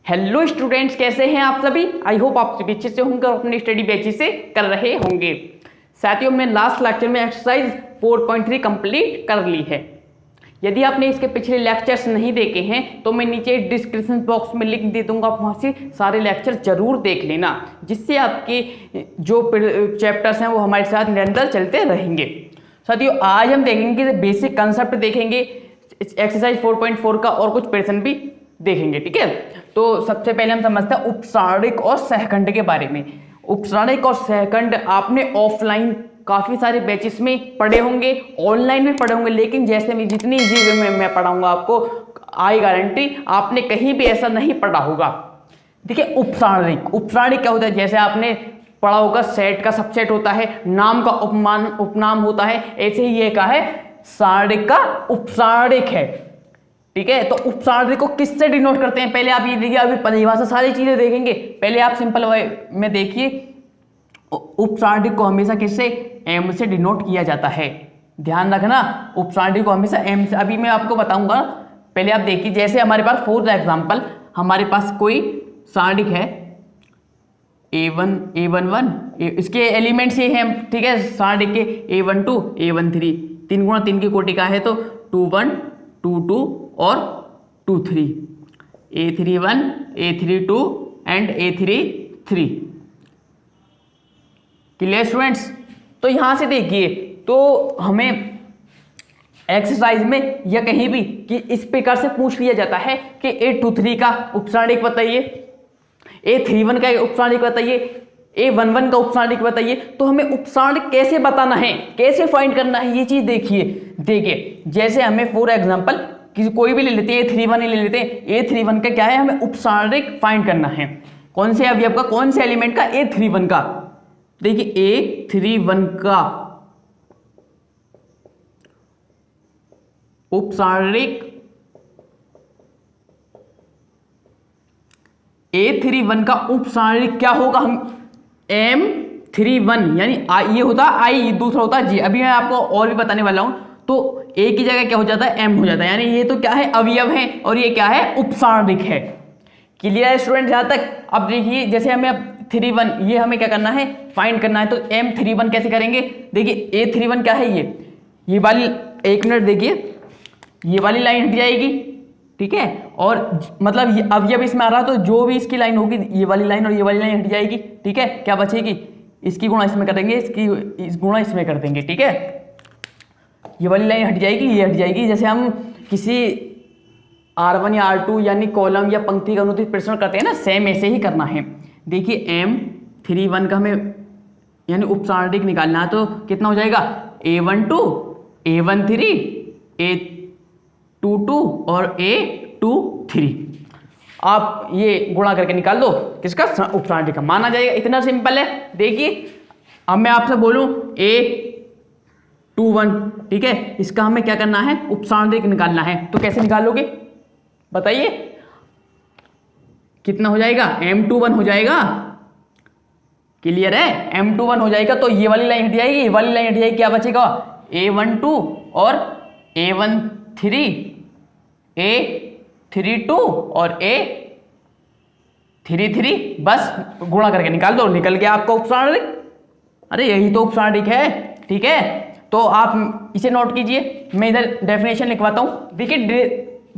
Hello students, कैसे हैं आप सभी। आई होप आप सभी अच्छे से होंगे और अपनी स्टडी भी अच्छे से कर रहे होंगे। साथियों, हमने लास्ट लेक्चर में एक्सरसाइज 4.3 कंप्लीट कर ली है। यदि आपने इसके पिछले लेक्चर्स नहीं देखे हैं तो मैं नीचे डिस्क्रिप्शन बॉक्स में लिंक दे दूंगा, आप वहाँ से सारे लेक्चर जरूर देख लेना, जिससे आपके जो चैप्टर्स हैं वो हमारे साथ निरंतर चलते रहेंगे। साथियों, आज हम देखेंगे बेसिक कंसेप्ट देखेंगे एक्सरसाइज 4.4 का और कुछ प्रश्न भी देखेंगे। ठीक है, तो सबसे पहले हम समझते हैं उपसारणिक और सहखंड के बारे में। उपसारणिक और सहखंड आपने ऑफलाइन काफी सारे बैचेस में पढ़े होंगे, ऑनलाइन भी पढ़े होंगे, लेकिन जैसे मैं जितनी इजी वे में मैं पढ़ाऊंगा आपको, आई गारंटी आपने कहीं भी ऐसा नहीं पढ़ा होगा। देखिए, उपसारणिक क्या होता है, जैसे आपने पढ़ा होगा सेट का सबसेट होता है, नाम का उपनाम होता है, ऐसे ही ये का है सारणिक का उपसारणिक है। ठीक है, तो उपसारणिक को किससे डिनोट करते हैं, पहले आप ये देखिए, अभी परिभाषा सारी चीजें देखेंगे, पहले आप सिंपल वे में देखिए। उपसारणिक को हमेशा किससे, एम से डिनोट किया जाता है। ध्यान रखना, उपसारणिक को हमेशा एम से, अभी मैं आपको बताऊंगा, पहले आप देखिए। जैसे हमारे पास फॉर एग्जांपल हमारे पास कोई सारणिक है A1 A11, इसके एलिमेंट्स ये हैं। ठीक है, सारणिक के A12 A13, 3 गुणा 3 की कोटि का है, तो 21 22 और 23, A31 A32 and A33। Clear students. तो यहां से देखिए, तो हमें एक्सरसाइज में या कहीं भी कि इस प्रकार से पूछ लिया जाता है कि A23 का उपसारणिक बताइए, A31 का उपसारणिक बताइए, A11 का उपसारणिक बताइए। तो हमें उपसारणिक कैसे बताना है, कैसे फाइंड करना है, ये चीज देखिए। जैसे हमें फॉर एग्जांपल किसी कोई भी ले लेते हैं, A31 ही ले लेते हैं। A31 का क्या है, हमें उपसारणिक फाइंड करना है। कौन से अवयव का, कौन से एलिमेंट का, A31 का। देखिए, A31 का उपसारणिक, A31 का उपसारणिक क्या होगा, हम M31, यानी ये होता है I, दूसरा होता है J। अभी मैं आपको और भी बताने वाला हूं। तो A की जगह क्या हो जाता है, M हो जाता है, यानी ये तो क्या है, अवयव है, और ये क्या है, उपसारणिक है। क्लियर है स्टूडेंट यहां तक। अब देखिए, जैसे हमें अब 31 ये हमें क्या करना है, फाइंड करना है, तो M31 कैसे करेंगे। देखिए, A31 क्या है, ये वाली, एक मिनट देखिए, ये वाली लाइन हट जाएगी। ठीक है, और मतलब ये अवयव इसमें आ रहा, तो जो भी इसकी लाइन होगी, ये वाली लाइन और ये वाली लाइन हट जाएगी। ठीक है, क्या बचेगी, इसकी गुणा इसमें करेंगे, इसकी इस गुणा इसमें कर देंगे। ठीक है, ये वाली लाइन हट जाएगी, ये हट जाएगी। जैसे हम किसी R1 या R2 यानी कॉलम या पंक्ति का अनुदित प्रश्न करते हैं ना, सेम ऐसे ही करना है। देखिए, M31 का हमें यानी उपसारणिक निकालना है, तो कितना हो जाएगा, A12 A13 A22 और A23। आप ये गुणा करके निकाल दो, किसका, उपसारणिक का, माना जाएगा। इतना सिंपल है। देखिए, अब मैं आपसे बोलूं A21, ठीक है, इसका हमें क्या करना है, उपसारणिक निकालना है, तो कैसे निकालोगे बताइए, कितना हो जाएगा, M21 हो जाएगा। क्लियर है, M21 हो जाएगा, तो ये वाली लाइन हट जाएगी, ये वाली लाइन हट जाएगी, क्या बचेगा, A12 और A13 A32 और A33, बस गुणा करके निकाल दो, निकल गया आपका उपसारणिक। अरे यही तो उपसारणिक है। ठीक है, तो आप इसे नोट कीजिए, मैं इधर डेफिनेशन लिखवाता हूं। देखिए,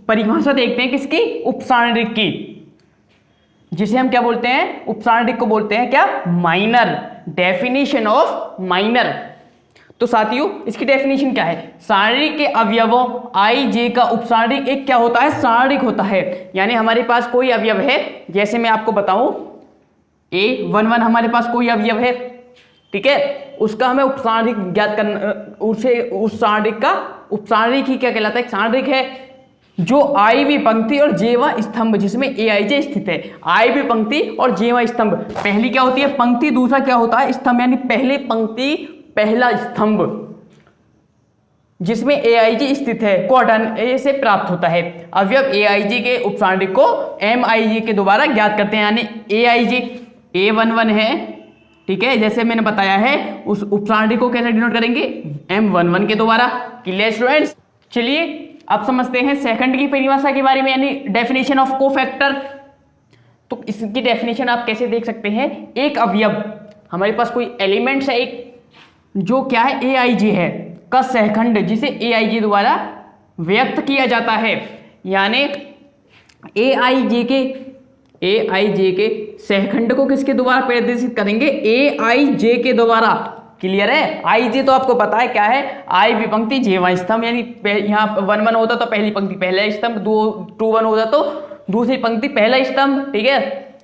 परिभाषा देखते हैं किसकी, उपसारणिक की, जिसे हम क्या बोलते हैं, उपसारणिक को बोलते हैं क्या, माइनर। Definition of minor. तो साथियों, इसकी डेफिनेशन क्या है, सारणिक के अवयवों I J का उपसारणिक एक क्या होता है, सारणिक होता है। यानी हमारे पास कोई अवयव है, जैसे मैं आपको बताऊं A11 हमारे पास कोई अवयव है, ठीक है, उसका हमें उपसारणिक ज्ञात करना, उसे उस सारणिक का उपसारणिक ही क्या कहलाता है, एक सारणिक है जो I V पंक्ति और J व स्तंभ, जिसमें A I J स्थित है। I V पंक्ति और J व स्तंभ, पहली क्या होती है, पंक्ति, दूसरा क्या होता है, स्तंभ, यानी पहली पंक्ति पहला स्तंभ, जिसमें A I J स्थित है, को हटाने से प्राप्त होता है। अवयव A I J के उपसारणिक को M I J के द्वारा ज्ञात करते हैं, यानी A I J A11 है, ठीक है, जैसे मैंने बताया है, उस उपसारणिक को कैसे डिनोट करेंगे, M11 के द्वारा। Clear students. चलिए अब समझते हैं सेकंड की परिभाषा के बारे में, यानी डेफिनेशन ऑफ कोफैक्टर। तो इसकी डेफिनेशन आप कैसे देख सकते हैं, एक अवयव, हमारे पास कोई एलिमेंट्स है एक, जो क्या है AIJ है का सहखंड, जिसे AIJ द्वारा व्यक्त किया जाता है, यानी AIJ के सहखंड को किसके द्वारा प्रदर्शित करेंगे, AIJ के द्वारा। क्लियर है। IJ तो आपको पता है क्या है, I विपंक्ति J1 स्तंभ, यानी यहाँ 1 1 होता तो पहली पंक्ति पहला स्तंभ, 2 1 होता तो दूसरी पंक्ति पहला स्तंभ, ठीक है,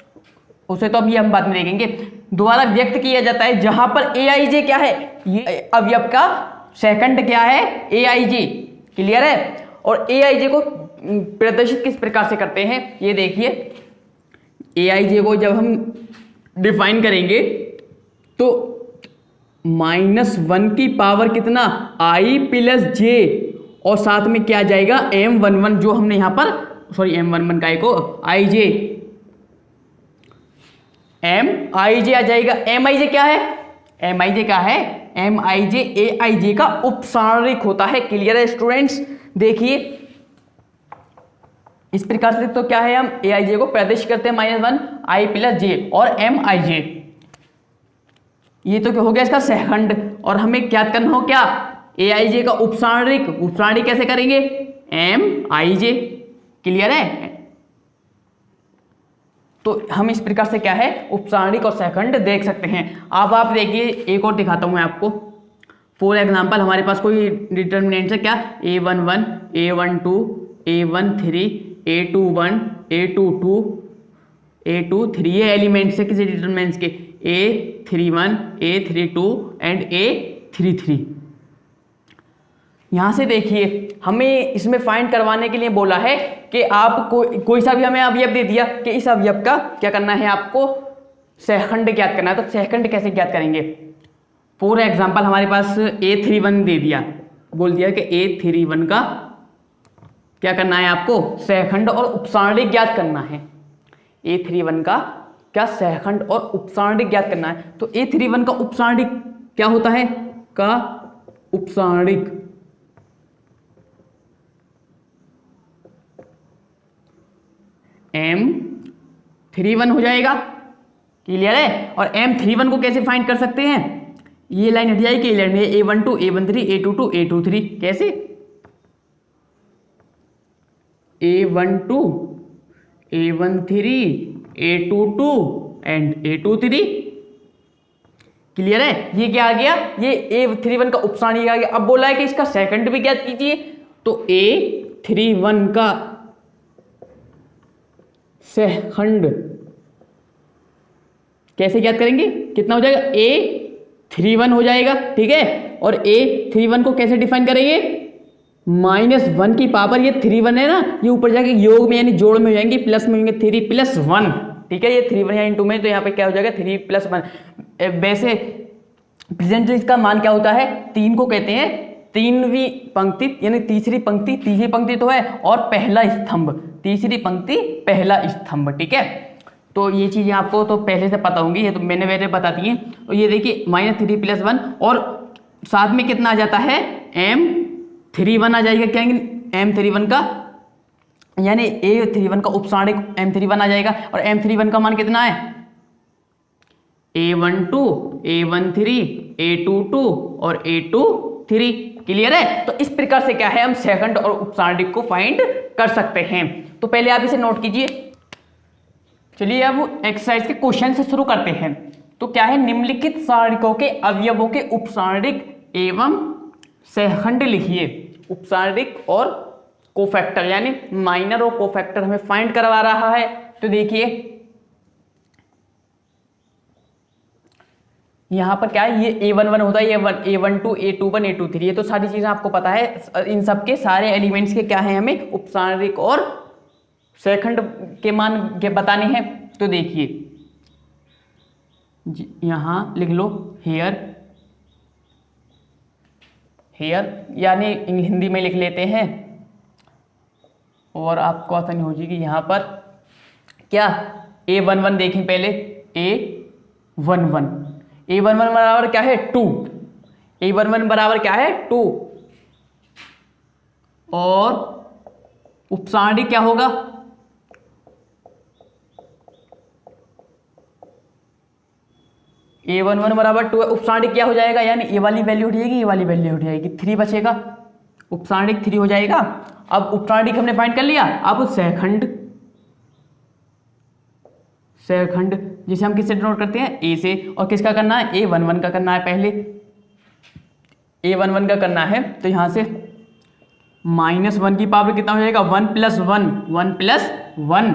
उसे तो अभी हम बाद में देखेंगे, द्वारा व्यक्त किया जाता है, जहां पर AIJ क्या है, ये अवयव का सहखंड क्या है, AIJ। क्लियर है। और AIJ को प्रदर्शित किस प्रकार से करते हैं, ये देखिए, AIJ को जब हम डिफाइन करेंगे तो -1 की पावर कितना, I + J, और साथ में क्या जाएगा, M11, जो हमने यहां पर, सॉरी M11 का को IJ, MIJ आ जाएगा। MIJ क्या है, MIJ क्या है, MIJ AIJ का उपसारणिक होता है। क्लियर है स्टूडेंट्स। देखिए इस प्रकार से तो क्या है, हम AIJ को प्रदर्शित करते हैं -1 I + J और MIJ, ये तो क्या हो गया इसका सहखंड। और हमें क्या करना हो, क्या, AIJ का उपसारणिक कैसे करेंगे, MIJ। क्लियर है। तो हम इस प्रकार से क्या है, उपसारणिक और सहखंड देख सकते हैं। अब आप देखिए, एक और दिखाता हूं मैं आपको। फॉर एग्जांपल हमारे पास कोई डिटर्मिनेंट है क्या, A11, A12, A13, A21, A22, A23, ये एलिमेंट्स है किसी डिटर्मिनेंट्स के, A31, A32 एंड A33। यहां से देखिए, हमें इसमें फाइंड करवाने के लिए बोला है कि आप कोई सा भी हमें अवयव दे दिया कि इस अवयव का क्या करना है, आपको सहखंड ज्ञात करना है। तो सहखंड कैसे ज्ञात करेंगे, फॉर एग्जांपल हमारे पास A31 दे दिया, बोल दिया कि A31 का क्या करना है, आपको सहखंड और उपसारणिक ज्ञात करना है। A31 का क्या सहखंड और उपसारणिक ज्ञात करना है। तो A31 का उपसारणिक क्या होता है, का उपसारणिक M31 हो जाएगा। क्लियर है। और M31 को कैसे फाइंड कर सकते हैं, ये लाइन हट जाएगी, ये लाइन है A12, A13, A22, A23, कैसे, A12, A13, A22 and A23। Clear है। ये क्या आ गया, ये A31 का उपसारणिक आ गया। अब बोला है कि इसका सेकंड भी ज्ञात कीजिए, तो A31 का सहखंड कैसे ज्ञात करेंगे, कितना हो जाएगा, A31 हो जाएगा। ठीक है। और A31 को कैसे डिफाइन करेंगे, -1 की पावर, ये 31 है ना, ये ऊपर जाके योग में यानी जोड़ में हो जाएंगे, प्लस में होंगे 3 + 1। ठीक है। ये 3 1 या इंटू में, तो यहाँ पे क्या हो जाएगा 3 + 1। वैसे प्रेजेंट इसका मान क्या होता है, 3 को कहते हैं तीनवीं पंक्ति, यानी तीसरी पंक्ति तो है, और पहला स्तंभ, तीसरी पंक्ति पहला स्तंभ। ठीक है। तो ये चीजें आपको तो पहले से पता होंगी, ये तो मैंने वैसे बता दी है। तो ये देखिए -3 + 1, और साथ में कितना आ जाता है, M31 आ जाएगा। क्या M31 का, यानी A31 का उपसारणिक M31 आ जाएगा। और M31 का मान कितना है, A12, A13, A22 और A23। क्लियर है। तो इस प्रकार से क्या है, हम सेकंड और उपसारणिक को फाइंड कर सकते हैं। तो पहले आप इसे नोट कीजिए। चलिए अब एक्सरसाइज के क्वेश्चन से शुरू करते हैं। तो क्या है, निम्नलिखित सारणिकों के अवयवों के उपसारणिक एवं सहखंड लिखिए। उपसारणिक और कोफैक्टर, यानी माइनर और कोफैक्टर हमें फाइंड करवा रहा है। तो देखिए यहां पर क्या है, ये A11 होता है, A12, A21, A23, ये तो सारी चीजें आपको पता है। इन सब के सारे एलिमेंट्स के क्या है, हमें उपसारणिक और सहखंड के मान के बताने हैं। तो देखिए यहां लिख लो हेयर, यानी हिंदी में लिख लेते हैं, और आपको आसानी हो जाएगी। यहां पर क्या A11 देखें पहले, A11 बराबर क्या है 2, A11 बराबर क्या है 2, और उपसारणिक क्या होगा A11 बराबर 2 है। उपसारणिक क्या हो जाएगा, यानी ये वाली वैल्यू उठ जाएगी, ये वाली वैल्यू उठ जाएगी, 3 बचेगा, उपसारणिक 3 हो जाएगा। अब उपसारणिक हमने फाइंड कर लिया, अब सहखंड जिसे हम किससे डिनोट करते हैं, ए से, और किसका करना है, A11 का करना है, पहले A11 का करना है, तो यहाँ से -1 की पावर कितना हो जाएगा, 1 + 1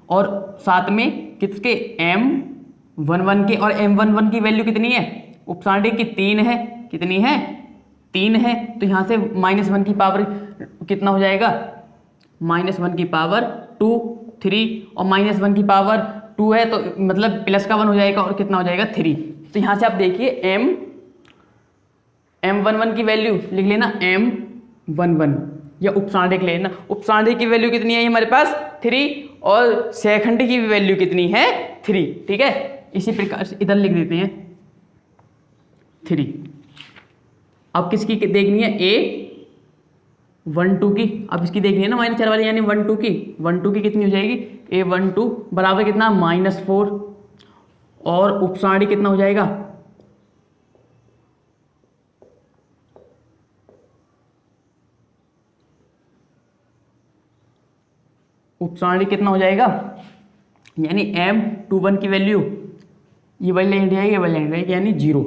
और साथ में किसके, M11 के, और M11 की वैल्यू कितनी है, उपसारणिक की 3 है, कितनी है, 3 है, तो यहाँ से -1 की पावर कितना हो जाएगा, -1 की पावर 2, 3 और -1 की पावर 2 है, तो मतलब प्लस का 1 हो जाएगा और कितना हो जाएगा, 3। तो यहाँ से आप देखिए M11 की वैल्यू लिख लेना, M11 या उपसारणिक लेना, उपसारणिक की वैल्यू कितनी है हमारे पास, 3, और सहखंड की वैल्यू कितनी है, 3, ठीक है। इसी प्रकार से इधर लिख देते हैं 3। अब किसकी देखनी है, A12 की, अब इसकी देखनी है ना -4 वाली, यानी 12 की कितनी हो जाएगी, A12 बराबर कितना, -4, और उपसारणिक कितना हो जाएगा, उपसारणिक कितना हो जाएगा, यानी M21 की वैल्यू ये वाली लाइन रहेगी, ये वाली लाइन रहेगी, यानी 0।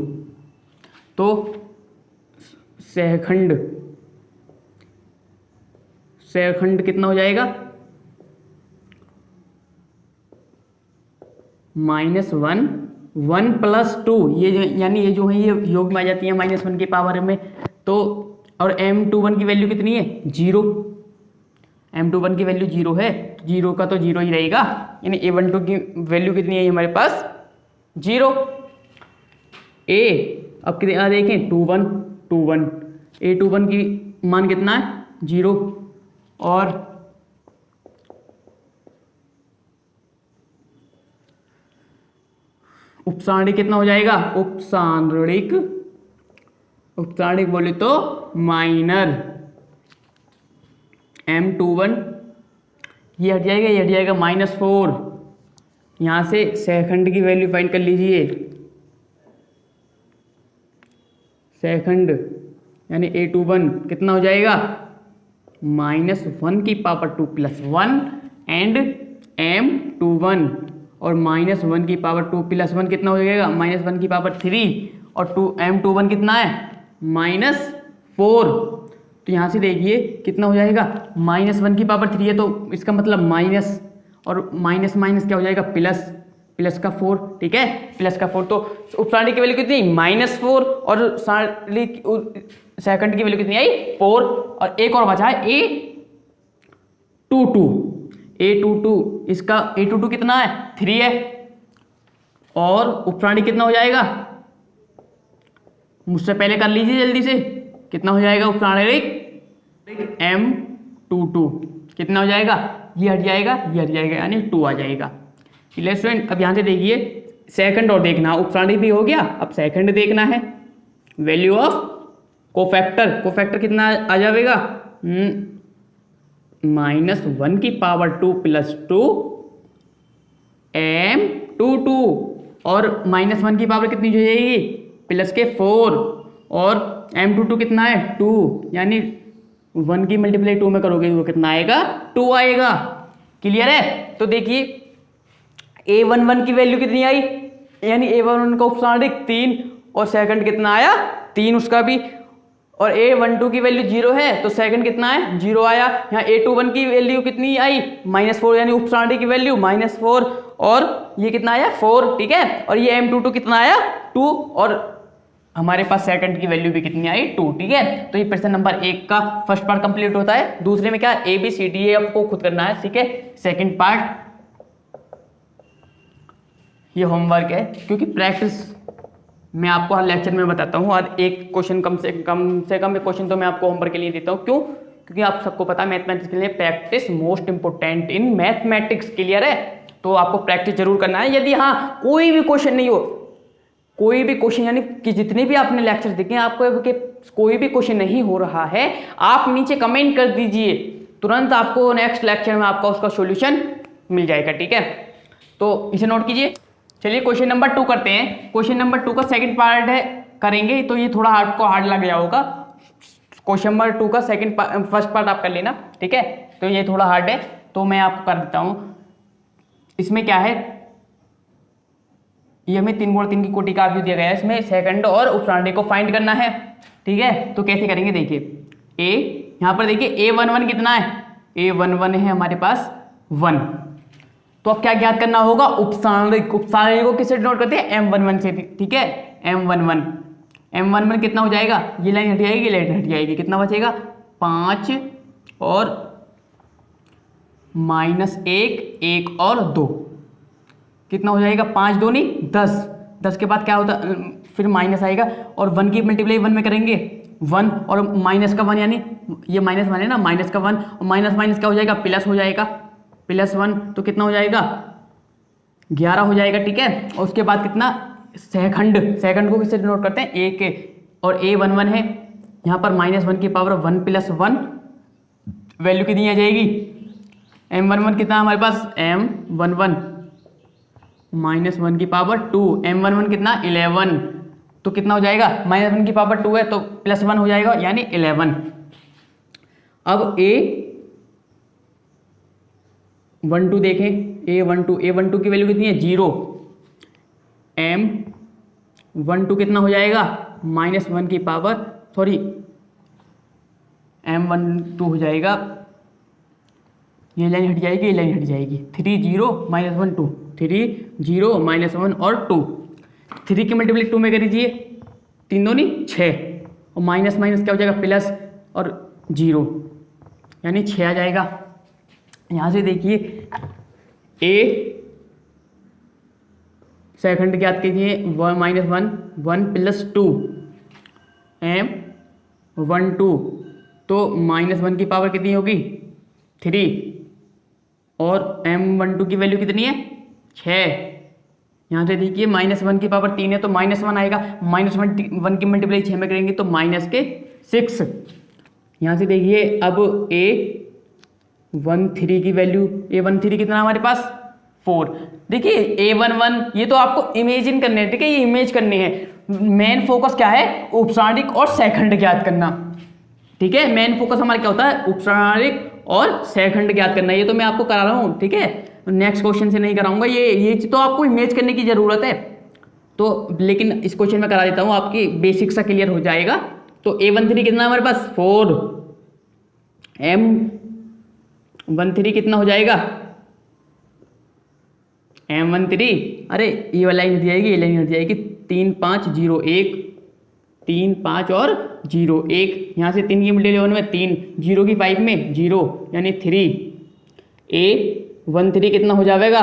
तो सहखंड कितना हो जाएगा, -1 1 + 2, यानी ये जो है ये योग में आ जाती है -1 की पावर में, तो और M21 की वैल्यू कितनी है, 0, M21 की वैल्यू 0 है, 0 का तो 0 ही रहेगा, यानी A12 की वैल्यू कितनी है हमारे पास, 0। अब कितना देखें, 21 A21 की मान कितना है, 0, और उपसारणिक कितना हो जाएगा, उपसारणिक बोले तो माइनर M21, ये हट जाएगा, ये हट जाएगा, -4। यहाँ से सहखंड की वैल्यू फाइंड कर लीजिए, सहखंड यानी A21 कितना हो जाएगा, -1 की पावर 2 + 1 एंड M21, और -1 की पावर 2 + 1 कितना हो जाएगा, -1 की पावर 3, और M21 कितना है, -4। तो यहाँ से देखिए कितना हो जाएगा, -1 की पावर 3 है, तो इसका मतलब माइनस, और माइनस क्या हो जाएगा, प्लस का 4, ठीक है, प्लस का 4। तो उपसारणिक की वैल्यू कितनी, -4, और सहखंड की वैल्यू कितनी आई, 4, और एक और बचा है A22, इसका A22 कितना है, 3 है, और उपसारणिक कितना हो जाएगा, मुझसे पहले कर लीजिए जल्दी से, कितना हो जाएगा उपसारणिक, M22 कितना हो जाएगा, ये हट जाएगा, ये हट जाएगा, यानी 2 आ जाएगा। Clear student. अब यहाँ से देखिए सेकंड और देखना, उपसारणिक भी हो गया, अब सेकंड देखना है। वैल्यू ऑफ कोफैक्टर कितना आ जाएगा, -1 की पावर 2 + 2 M22, और -1 की पावर कितनी हो जाएगी, प्लस के 4, और M22 कितना है, 2, यानी 1 की मल्टीप्लाई 2 में करोगे वो कितना आएगा, 2 आएगा। क्लियर है। तो देखिए A11 की वैल्यू कितनी आई, यानी A11 का उपसारणिक 3, और सेकंड कितना आया, 3 उसका भी, और A12 की वैल्यू 0 है, तो सेकंड कितना है, 0 आया। यहाँ A21 की वैल्यू कितनी आई, -4, यानी उपसारणिक की वैल्यू -4, और ये कितना आया, 4, ठीक है, और ये M22 कितना आया, 2, और हमारे पास सेकंड की वैल्यू भी कितनी आई, 2, ठीक है। तो ये प्रश्न नंबर 1 का फर्स्ट पार्ट कंप्लीट होता है। दूसरे में क्या, ABCD आपको खुद करना है, ठीक है। सेकंड पार्ट ये होमवर्क है, क्योंकि प्रैक्टिस मैं आपको हर लेक्चर में बताता हूँ, और एक क्वेश्चन कम से कम एक क्वेश्चन तो मैं आपको होमवर्क के लिए देता हूँ। क्यों, क्योंकि आप सबको पता है मैथमेटिक्स के लिए practice most important in mathematics. Clear है। तो आपको प्रैक्टिस जरूर करना है। यदि हाँ कोई भी क्वेश्चन नहीं हो, कोई भी क्वेश्चन, यानी कि जितने भी आपने लेक्चर देखे आपको कोई भी क्वेश्चन नहीं हो रहा है, आप नीचे कमेंट कर दीजिए, तुरंत आपको नेक्स्ट लेक्चर में आपका उसका सॉल्यूशन मिल जाएगा, ठीक है। तो इसे नोट कीजिए। चलिए क्वेश्चन नंबर 2 करते हैं। क्वेश्चन नंबर 2 का सेकंड पार्ट है करेंगे, तो ये थोड़ा आपको हार्ड लग गया होगा। क्वेश्चन नंबर 2 का फर्स्ट पार्ट आप कर लेना, ठीक है। तो ये थोड़ा हार्ड है, तो मैं आपको कर देता हूं। इसमें क्या है, ये हमें 3 गुणा 3 की कोटि का अवयव दिया गया है, इसमें सेकंड और उपसारणी को फाइंड करना है, ठीक है। तो कैसे करेंगे, देखिए ए, यहां पर देखिए a11 कितना है, a11 है हमारे पास 1। तो अब क्या ज्ञात करना होगा, उपसारणिक। उपसारणिक को किससे डिनोट करते हैं, m11 से, ठीक है। m11 कितना हो जाएगा, ये लाइन हट जाएगी, ये लाइन हट जाएगी, कितना बचेगा 5 और -1, 1 और 2, कितना हो जाएगा 5 2 नहीं 10। 10 के बाद क्या होता, फिर माइनस आएगा और 1 की मल्टीप्लाई 1 में करेंगे 1 और माइनस का 1, यानी ये -1 है ना, माइनस का 1 और माइनस माइनस क्या हो जाएगा, प्लस हो जाएगा, +1, तो कितना हो जाएगा 11 हो जाएगा, ठीक है। और उसके बाद कितना, सेकंड को किससे डिनोट करते हैं, a के, और a11 है यहाँ पर -1 की पावर 1 + 1 वैल्यू कितनी आ जाएगी, m11 कितना हमारे पास, m11 -1 की पावर 2, m11 कितना 11, तो कितना हो जाएगा, -1 की पावर 2 है तो +1 हो जाएगा, यानी 11। अब a12 देखें, a12 की वैल्यू कितनी है 0, m12 कितना हो जाएगा, -1 की पावर, सॉरी m12 हो जाएगा, ये लाइन हट जाएगी, ये लाइन हट जाएगी, 3 0 -1 2, 3 0 -1 और 2, 3 की मल्टीप्लाई 2 में कर दीजिए, 3 2 नहीं 6, और माइनस माइनस क्या हो जाएगा, प्लस और 0, यानी 6 आ जाएगा। यहाँ से देखिए a सेकंड ज्ञात कीजिए, 1 + 2 m12, तो -1 की पावर कितनी होगी 3, और m12 की वैल्यू कितनी है 6। यहाँ से देखिए -1 की पावर 3 है तो -1 आएगा, -1 की मल्टीप्लाई 6 में करेंगे तो -6। यहाँ से देखिए अब a13 की वैल्यू, a13 कितना हमारे पास 4। देखिए a11 ये तो आपको इमेजिन करने हैं, ठीक है, ये इमेज करने हैं। मेन फोकस क्या है, उपसारणिक और सेकंड ज्ञात करना, ठीक है। मेन फोकस हमारा क्या होता है, उपसारणिक और सेकंड ज्ञात करना, ये तो मैं आपको करा रहा हूँ, ठीक है। नेक्स्ट क्वेश्चन से नहीं कराऊंगा, ये तो आपको इमेज करने की जरूरत है, तो लेकिन इस क्वेश्चन में करा देता हूँ, आपकी बेसिक सा क्लियर हो जाएगा। तो a13 कितना हमारे पास 4, m13 कितना हो जाएगा, m13, अरे ये वाला लाइन हट जाएगी, ये लाइन हट जाएगी, 3 5 0 1, 3 5 और 0 1, यहाँ से 3 की मल्टीप्लाई 1 में 3, 0 की 5 में 0, यानी 3, a13 कितना हो जाएगा,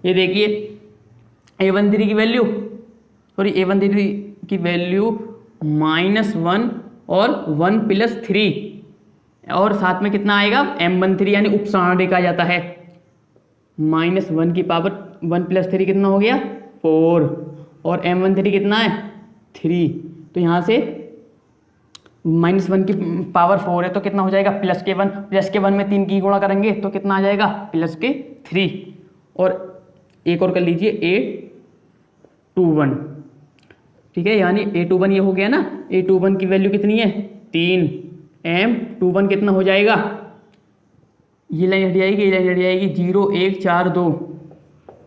ये देखिए a13 की वैल्यू, सॉरी a13 की वैल्यू -1 और 1 + 3, और साथ में कितना आएगा m13, यानी उपसारणिक आ जाता है, -1 की पावर 1 + 3 कितना हो गया 4, और m13 कितना है 3, तो यहाँ से -1 की पावर 4 है तो कितना हो जाएगा +1 में 3 की गुणा करेंगे तो कितना आ जाएगा +3। और एक और कर लीजिए a21, ठीक है, यानी a21 ये हो गया ना, a21 की वैल्यू कितनी है 3, m21 कितना हो जाएगा, ये लाइन हट जाएगी, ये लाइन हट जाएगी, 0 1 4 2,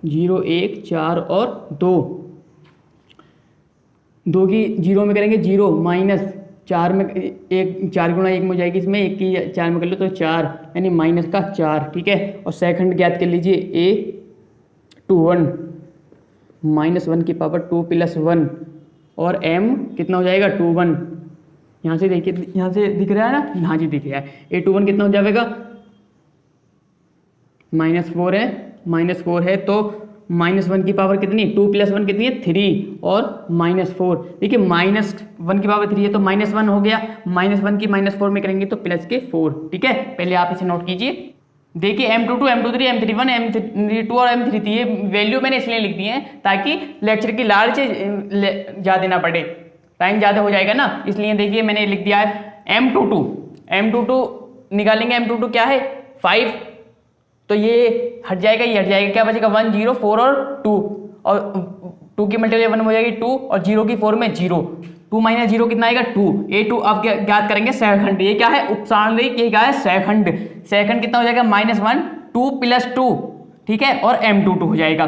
0 1 4 और 2 की 0 में करेंगे 0, -4 में 1, 4 गुणा 1 में हो जाएगी, इसमें 1 की 4 में कर लो तो 4, यानी -4, ठीक है। और सेकंड ज्ञात कर लीजिए a21, -1 की पावर 2 + 1, और m कितना हो जाएगा 21, यहाँ से देखिए, यहाँ से दिख रहा है ना, हाँ जी दिख रहा है, a21 कितना हो जाएगा, -4 है, -4 है तो -1 की पावर कितनी, 2 + 1 कितनी है 3, और -4, देखिए -1 की पावर 3 है तो -1 हो गया, -1 की -4 में करेंगे तो +4, ठीक है। पहले आप इसे नोट कीजिए। देखिए m22, m23, m31, m32 और m33, ये वैल्यू मैंने इसलिए लिख दी है ताकि लेक्चर की लार्ज ज़्यादा ना पड़े, टाइम ज़्यादा हो जाएगा ना, इसलिए देखिए मैंने लिख दिया है m22 निकालेंगे, m22 क्या है 5, तो ये हट जाएगा, ये हट जाएगा, क्या बचेगा 1 0 4 और 2, और 2 की मल्टीप्लाई 1 हो जाएगी 2 और 0 की 4 में 0, 2 माइनस 0 कितना आएगा 2, A2 अब ज्ञात करेंगे सेकंड, ये क्या है उपसारणिक, ये क्या है सेकंड, सेकंड कितना हो जाएगा -1 2 + 2, ठीक है, और M22 हो जाएगा।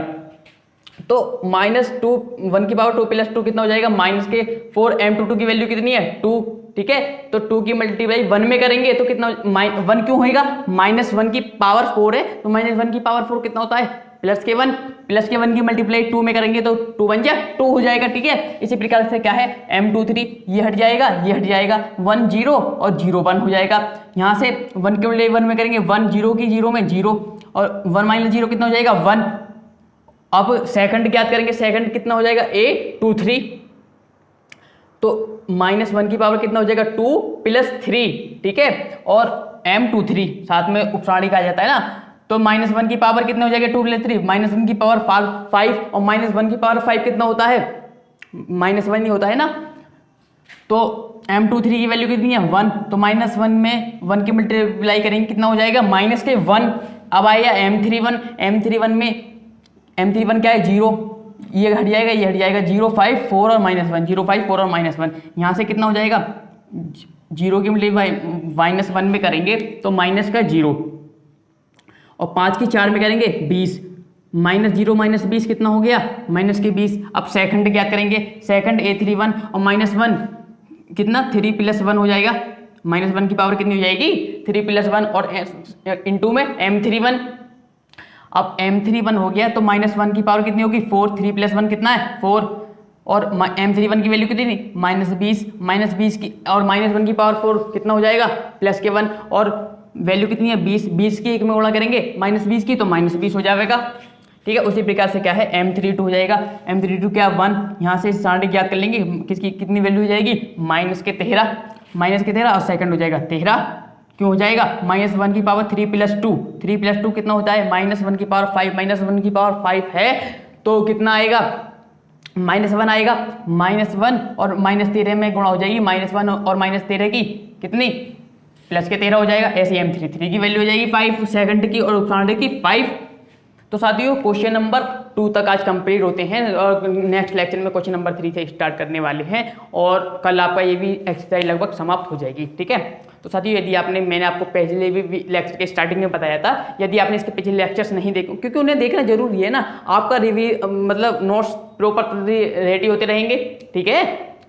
तो -2 1 की पावर 2 + 2 कितना हो जाएगा -4 M22 की वैल्यू कितनी है 2, ठीक है, तो 2 की मल्टीप्लाई 1 में करेंगे तो कितना 1 क्यों होएगा, -1 की पावर 4 है, तो -1 की पावर 4 कितना होता है +1 की मल्टीप्लाई 2 में करेंगे तो 2 1 2 हो जाएगा, ठीक है। इसी प्रकार से क्या है M23 ये हट जाएगा, ये हट जाएगा, 1 0 और 0 1 हो जाएगा, यहाँ से 1 की मल्टीप्लाई 1 में करेंगे 1 0 की 0 में 0 और 1 - 0 कितना हो जाएगा 1। अब सेकंड ज्ञात करेंगे, सेकंड कितना हो जाएगा A23, तो -1 की पावर कितना हो जाएगा 2 + 3, ठीक है, और M23 साथ में उपसारणिक आ जाता है ना, तो -1 की पावर कितना हो जाएगा 2 + 3, -1 की पावर 5 और -1 की पावर 5 कितना होता है -1 ही होता है ना, तो M23 की वैल्यू कितनी है 1, तो -1 में 1 की मल्टीप्लाई करेंगे कितना हो जाएगा -1। अब आएगा M31 में M31 क्या है 0, ये हट जाएगा, ये हट जाएगा, 0 5 4 और -1, 0 5 4 और -1, यहाँ से कितना हो जाएगा 0 की मल्टीप्लाई -1 में करेंगे तो -0 और 5 की 4 में करेंगे 20, -0 -20 कितना हो गया -20। अब सेकंड क्या करेंगे, सेकंड A31 और -1 कितना 3 + 1 हो जाएगा, -1 की पावर कितनी हो जाएगी 3 + 1 और इनटू में M31, अब M31 हो गया तो -1 की पावर कितनी होगी 4, 3 + 1 कितना है 4, और M31 की वैल्यू कितनी -20 की, और -1 की पावर 4 कितना हो जाएगा +1, और वैल्यू कितनी है 20 की 1 में गुणा करेंगे -20 की तो -20 हो जाएगा, ठीक है। उसी प्रकार से क्या है M32 हो जाएगा, M32 क्या 1, यहाँ से सारणी ज्ञात कर लेंगे, किसकी कितनी वैल्यू हो जाएगी -13 और सेकंड हो जाएगा 13, क्यों हो जाएगा -1 की पावर 3 + 2 कितना होता है -1 की पावर 5, -1 की पावर 5 है तो कितना आएगा -1 आएगा, -1 और -13 में गुणा हो जाएगी, -1 और -13 की कितनी +13 हो जाएगा, ऐसे M33 की वैल्यू हो जाएगी 5 सेकंड की और उपसारणिक की 5। तो साथियों क्वेश्चन नंबर 2 तक आज कंप्लीट होते हैं और नेक्स्ट लेक्चर में क्वेश्चन नंबर 3 से स्टार्ट करने वाले हैं और कल आपका ये भी एक्सरसाइज लगभग समाप्त हो जाएगी, ठीक है। तो साथियों यदि मैंने आपको पहले भी लेक्चर के स्टार्टिंग में बताया था, यदि आपने इसके पिछले लेक्चर्स नहीं देखे, क्योंकि उन्हें देखना जरूरी है ना, आपका रिव्यू मतलब नोट्स प्रॉपर रेडी होते रहेंगे, ठीक है।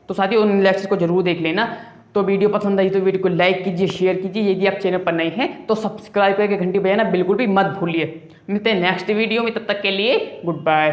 तो साथियों उन लेक्चर को जरूर देख लेना। तो वीडियो पसंद आई तो वीडियो को लाइक कीजिए, शेयर कीजिए, यदि आप चैनल पर नए हैं तो सब्सक्राइब करके घंटी बजाना बिल्कुल भी मत भूलिए। मिलते हैं नेक्स्ट वीडियो में, तब तक के लिए गुड बाय।